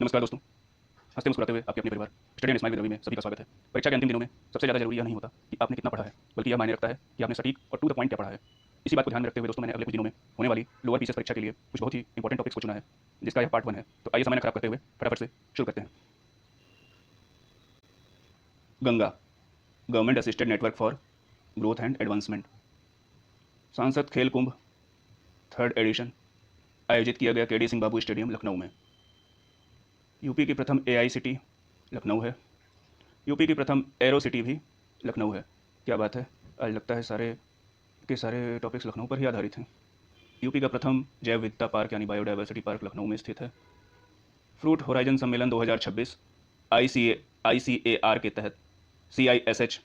नमस्कार दोस्तों। हंसते मुस्कुराते हुए आपके अपने परिवार study and smile with Ravi में सभी का स्वागत है। परीक्षा के अंतिम दिनों में सबसे ज़्यादा जरूरी यह नहीं होता कि आपने कितना पढ़ा है, बल्कि यह मायने रखता है कि आपने सटीक और टू द पॉइंट क्या पढ़ा है। इसी बात को ध्यान में रखते हुए दोस्तों मैंने अगले कुछ दिनों में होने वाली लोअर पीसीएस परीक्षा के लिए कुछ बहुत ही इंपॉर्टेंट टॉपिक्स को चुना है, जिसका यह पार्ट 1 है। तो आइए समय न खराब करते हुए फटाफट से शुरू करते हैं। Ganga government assisted network for growth and advancement सांसद खेल कुंभ 3rd एडिशन आयोजित किया गया केडी सिंह बाबू स्टेडियम लखनऊ में। यूपी की प्रथम एआई सिटी लखनऊ है। यूपी की प्रथम एरो सिटी भी लखनऊ है। क्या बात है, आज लगता है सारे के सारे टॉपिक्स लखनऊ पर ही आधारित हैं। यूपी का प्रथम जैव विविधता पार्क यानी बायोडाइवर्सिटी पार्क लखनऊ में स्थित है। फ्रूट होराइजन सम्मेलन 2026 आईसीएआर के तहत CISH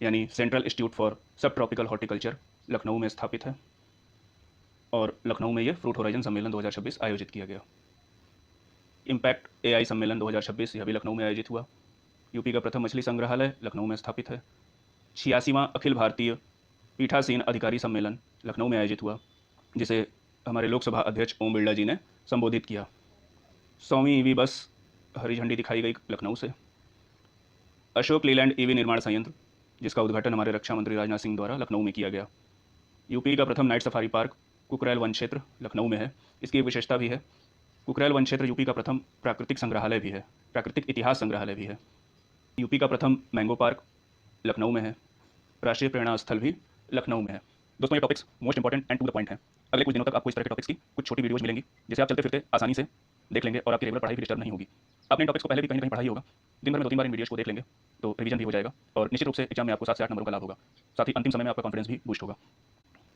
यानी सेंट्रल इंस्टीट्यूट फॉर सब ट्रॉपिकल हॉर्टिकल्चर लखनऊ में स्थापित है और लखनऊ में यह फ्रूट होराइजन सम्मेलन 2026 आयोजित किया गया। इम्पैक्ट AI सम्मेलन 2026 यह भी लखनऊ में आयोजित हुआ। यूपी का प्रथम मछली संग्रहालय लखनऊ में स्थापित है। 86वां अखिल भारतीय पीठासीन अधिकारी सम्मेलन लखनऊ में आयोजित हुआ, जिसे हमारे लोकसभा अध्यक्ष ओम बिरला जी ने संबोधित किया। 100वीं ईवी बस हरी झंडी दिखाई गई लखनऊ से। अशोक लीलैंड ईवी निर्माण संयंत्र, जिसका उद्घाटन हमारे रक्षा मंत्री राजनाथ सिंह द्वारा लखनऊ में किया गया। यूपी का प्रथम night safari park Kukrail one क्षेत्र लखनऊ में है। इसकी एक विशेषता भी है, कुकरेल वन क्षेत्र यूपी का प्रथम प्राकृतिक संग्रहालय भी है, प्राकृतिक इतिहास संग्रहालय भी है। यूपी का प्रथम मैंगो पार्क लखनऊ में है। राष्ट्रीय प्रेरणा स्थल भी लखनऊ में है। दोस्तों, ये topics most important and to the point हैं। अगले कुछ दिनों तक आपको इस तरह के टॉपिक्स की कुछ छोटी वीडियोज मिलेंगी, जिसे आप चलते फिरते आसानी से देख लेंगे और आपकी रेगुलर पढ़ाई भी डिस्टर्ब नहीं होगी। आपने इन टॉपिक्स को पहले भी कहीं ना कहीं पढ़ा ही होगा। दिन भर में 2-3 बार इन वीडियोज को देख लेंगे तो रिवीजन भी हो जाएगा और निश्चित रूप से एग्जाम में आपको 7 से 8 नंबरों का लाभ होगा। साथ ही अंतिम समय में आपका कॉन्फिडेंस भी बूस्ट होगा।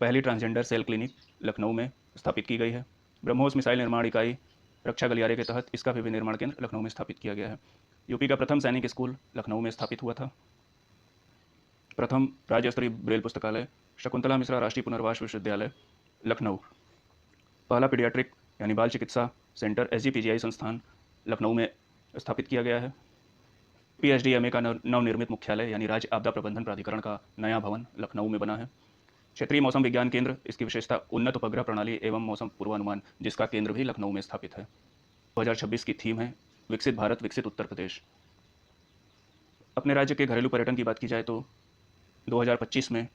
पहली ट्रांसजेंडर सेल क्लिनिक लखनऊ में स्थापित की गई है। ब्रह्मोस मिसाइल निर्माण इकाई रक्षा गलियारे के तहत इसका भी विनिर्माण केंद्र लखनऊ में स्थापित किया गया है। यूपी का प्रथम सैनिक स्कूल लखनऊ में स्थापित हुआ था। प्रथम राज्य स्तरीय ब्रेल पुस्तकालय शकुंतला मिश्रा राष्ट्रीय पुनर्वास विश्वविद्यालय लखनऊ। पहला पीडियाट्रिक यानी बाल चिकित्सा सेंटर SGPGI संस्थान लखनऊ में स्थापित किया गया है। PHDMA का नवनिर्मित मुख्यालय यानी राज्य आपदा प्रबंधन प्राधिकरण का नया भवन लखनऊ में बना है। क्षेत्रीय मौसम विज्ञान केंद्र, इसकी विशेषता उन्नत उपग्रह प्रणाली एवं मौसम पूर्वानुमान, जिसका केंद्र भी लखनऊ में स्थापित है। 2026 की थीम है विकसित भारत विकसित उत्तर प्रदेश। अपने राज्य के घरेलू पर्यटन की बात की जाए तो 2025 में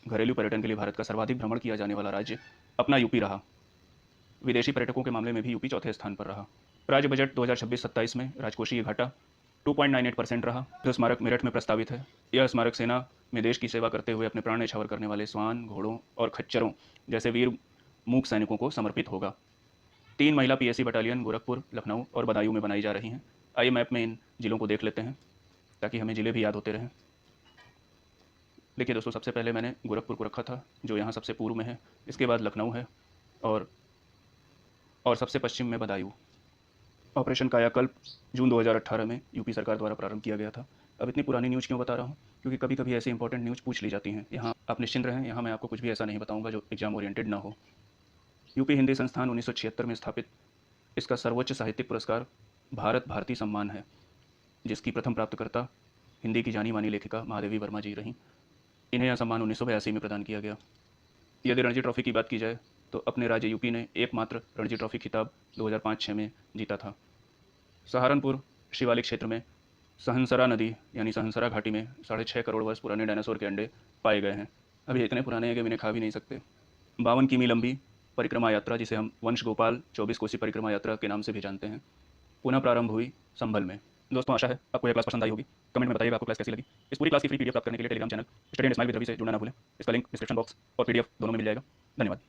घरेलू पर्यटन के लिए भारत का सर्वाधिक भ्रमण किया जाने वाला राज्य अपना यूपी रहा। विदेशी पर्यटकों के मामले में भी यूपी चौथे स्थान पर रहा। राज्य बजट 2026-27 में राजकोषीय घाटा 2.98% रहा। जो स्मारक मेरठ में प्रस्तावित है, यह स्मारक सेना में देश की सेवा करते हुए अपने प्राण न्यौछावर करने वाले स्वान, घोड़ों और खच्चरों जैसे वीर मूक सैनिकों को समर्पित होगा। 3 महिला PSC बटालियन गोरखपुर, लखनऊ और बदायूं में बनाई जा रही हैं। आइए मैप में इन जिलों को देख लेते हैं ताकि हमें जिले भी याद होते रहें। देखिए दोस्तों, सबसे पहले मैंने गोरखपुर को रखा था, जो यहाँ सबसे पूर्व में है। इसके बाद लखनऊ है और सबसे पश्चिम में बदायूं। ऑपरेशन कायाकल्प जून 2018 में यूपी सरकार द्वारा प्रारंभ किया गया था। अब इतनी पुरानी न्यूज़ क्यों बता रहा हूँ? क्योंकि कभी कभी ऐसी इंपॉर्टेंट न्यूज़ पूछ ली जाती हैं। यहाँ आप निश्चिंत रहें, यहाँ मैं आपको कुछ भी ऐसा नहीं बताऊँगा जो एग्जाम ओरिएंटेड ना हो। यूपी हिंदी संस्थान 1976 में स्थापित। इसका सर्वोच्च साहित्यिक पुरस्कार भारत भारती सम्मान है, जिसकी प्रथम प्राप्तकर्ता हिंदी की जानी मानी लेखिका महादेवी वर्मा जी रहीं। इन्हें यह सम्मान 1982 में प्रदान किया गया। यदि रणजी ट्रॉफी की बात की जाए तो अपने राज्य यूपी ने एकमात्र रणजी ट्रॉफी खिताब 2005-06 में जीता था। सहारनपुर शिवालिक क्षेत्र में सहनसरा नदी यानी सहनसरा घाटी में 6.5 करोड़ वर्ष पुराने डायनासोर के अंडे पाए गए हैं। अभी इतने पुराने हैं कि इन्हें खा भी नहीं सकते। 52 किमी लंबी परिक्रमा यात्रा, जिसे हम वंश गोपाल 24 कोसी परिक्रमा यात्रा के नाम से भी जानते हैं, पुनः प्रारंभ हुई संभल में। दोस्तों, आशा है आपको यह क्लास पसंद आई होगी। कमेंट में बताइएगा आपको क्लास कैसी लगी। इस पूरी क्लास की फ्री PDF प्राप्त करने के लिए Telegram channel study and smile with Ravi से जुड़ना ना भूलें। इसका लिंक डिस्क्रिप्शन बॉक्स और PDF दोनों में मिल जाएगा। धन्यवाद।